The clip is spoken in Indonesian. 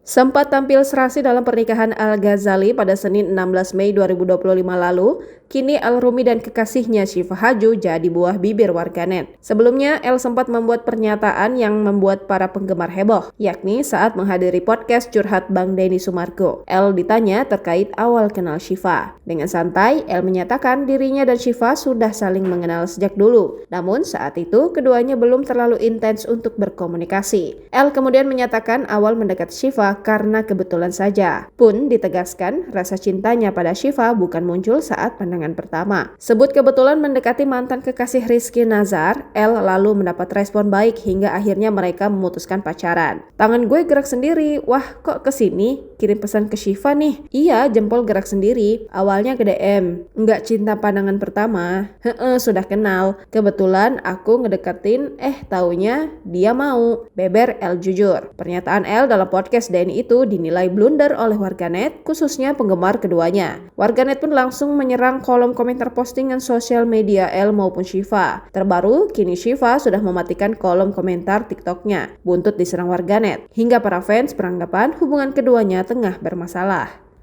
Sempat tampil serasi dalam pernikahan Al-Ghazali pada Senin 16 Mei 2025 lalu, kini Al-Rumi dan kekasihnya Syifa Haju jadi buah bibir warganet. Sebelumnya, El sempat membuat pernyataan yang membuat para penggemar heboh, yakni saat menghadiri podcast Curhat Bang Denny Sumargo. El ditanya terkait awal kenal Syifa. Dengan santai, El menyatakan dirinya dan Syifa sudah saling mengenal sejak dulu. Namun saat itu, keduanya belum terlalu intens untuk berkomunikasi. El kemudian menyatakan awal mendekat Syifa karena kebetulan saja. Pun ditegaskan rasa cintanya pada Syifa bukan muncul saat pandangan pertama. Sebut kebetulan mendekati mantan kekasih Rizky Nazar, El lalu mendapat respon baik hingga akhirnya mereka memutuskan pacaran. Tangan gue gerak sendiri, wah kok kesini? Kirim pesan ke Syifa nih. Iya, jempol gerak sendiri. Awalnya ke DM, nggak cinta pandangan pertama. Sudah kenal. Kebetulan aku ngedeketin, taunya dia mau. Beber El jujur. Pernyataan El dalam podcast Denny itu dinilai blunder oleh warganet, khususnya penggemar keduanya. Warganet pun langsung menyerang kolom komentar postingan sosial media El maupun Syifa. Terbaru, kini Syifa sudah mematikan kolom komentar TikToknya. Buntut diserang warganet. Hingga para fans beranggapan hubungan keduanya tengah bermasalah.